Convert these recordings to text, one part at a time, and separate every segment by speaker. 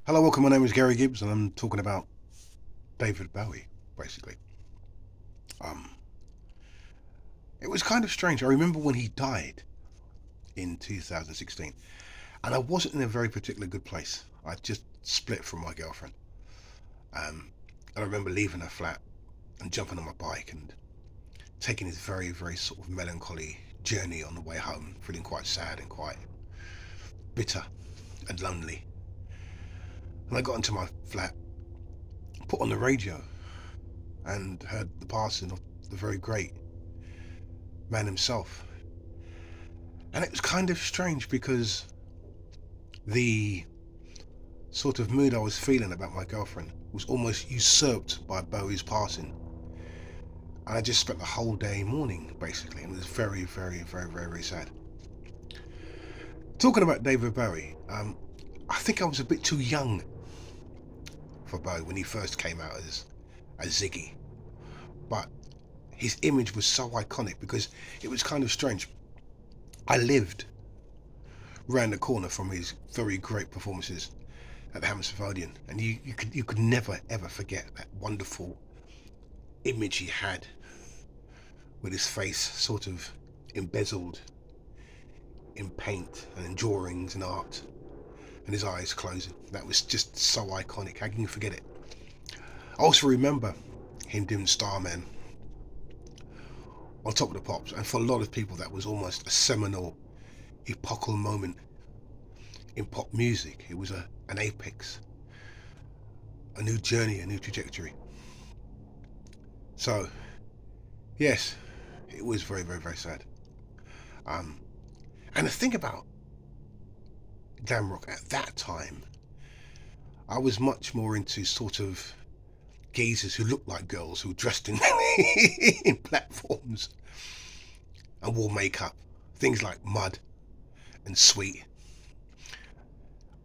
Speaker 1: Hello, welcome. My name is Gary Gibbs, and I'm talking about David Bowie, basically. Um, it was kind of strange. I remember when he died in 2016, and I wasn't in a very particularly good place. I just split from my girlfriend. Um, I remember leaving her flat and jumping on my bike and taking this very, very sort of melancholy journey on the way home, feeling quite sad and quite bitter and lonely. And I got into my flat, put on the radio, and heard the passing of the very great man himself. And it was kind of strange because the sort of mood I was feeling about my girlfriend was almost usurped by Bowie's passing. And I just spent the whole day mourning, basically, and it was very, very, very, very, very sad. Talking about David Bowie, I think I was a bit too young for Bowie when he first came out as Ziggy. But his image was so iconic because it was kind of strange. I lived round the corner from his very great performances at the Hammersmith Odeon, and you could never ever forget that wonderful image he had with his face sort of embezzled in paint and in drawings and art, and his eyes closing. That was just so iconic. How can you forget it? I also remember him doing Starman on Top of the Pops, and for a lot of people, that was almost a seminal, epochal moment in pop music. It was an apex, a new journey, a new trajectory. So, yes, it was very, very, very sad. Um, and the thing about glam rock at that time, I was much more into sort of geezers who looked like girls who were dressed in in platforms and wore makeup. Things like Mud and Sweet.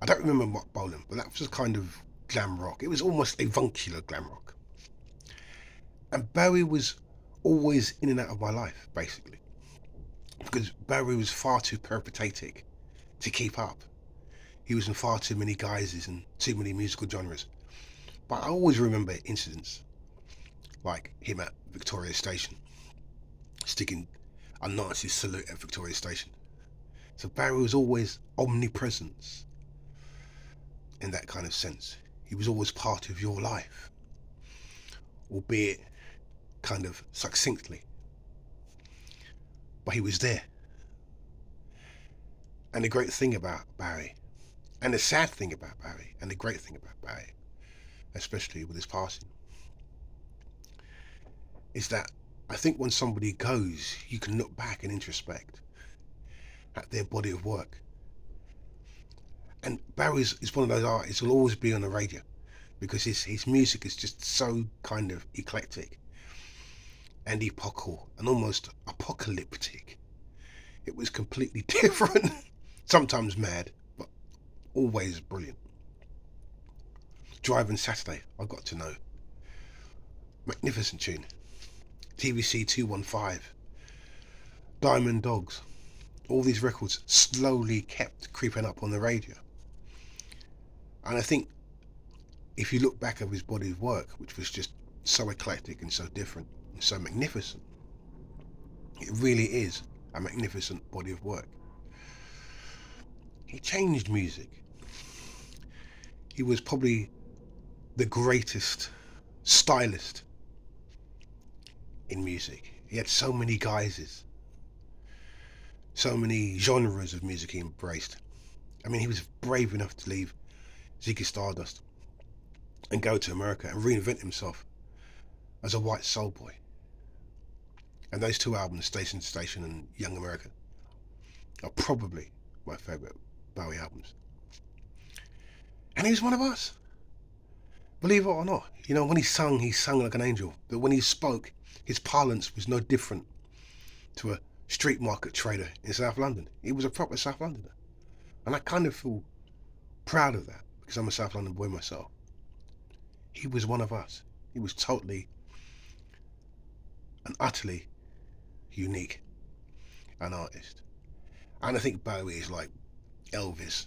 Speaker 1: I don't remember Mark Bolan, but that was kind of glam rock. It was almost avuncular glam rock. And Bowie was always in and out of my life, basically, because Bowie was far too peripatetic to keep up. He was in far too many guises and too many musical genres. But I always remember incidents like him at Victoria Station, sticking a Nazi salute at Victoria Station. So Barry was always omnipresent in that kind of sense. He was always part of your life, albeit kind of succinctly. But he was there. And the great thing about Barry, and the sad thing about Barry, and the great thing about Barry, especially with his passing, is that I think when somebody goes, you can look back and introspect at their body of work. And Barry is one of those artists who'll always be on the radio because his music is just so kind of eclectic and epochal and almost apocalyptic. It was completely different, sometimes mad, but always brilliant. Driving Saturday, I got to know. Magnificent tune. TVC 215, Diamond Dogs. All these records slowly kept creeping up on the radio. And I think if you look back at his body of work, which was just so eclectic and so different and so magnificent, it really is a magnificent body of work. He changed music. He was probably the greatest stylist in music. He had so many guises, so many genres of music he embraced. I mean, he was brave enough to leave Ziggy Stardust and go to America and reinvent himself as a white soul boy. And those two albums, Station to Station and Young America, are probably my favourite Bowie albums. And he was one of us. Believe it or not. You know, when he sung like an angel. But when he spoke, his parlance was no different to a street market trader in South London. He was a proper South Londoner. And I kind of feel proud of that because I'm a South London boy myself. He was one of us. He was totally and utterly unique an artist. And I think Bowie is like Elvis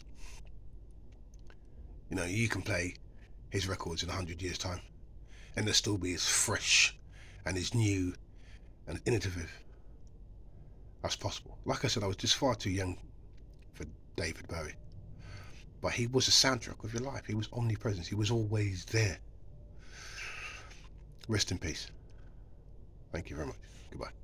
Speaker 1: You know, you can play his records in 100 years' time, and they'll still be as fresh and as new and innovative as possible. Like I said, I was just far too young for David Bowie, but he was a soundtrack of your life. He was omnipresent. He was always there. Rest in peace. Thank you very much. Goodbye.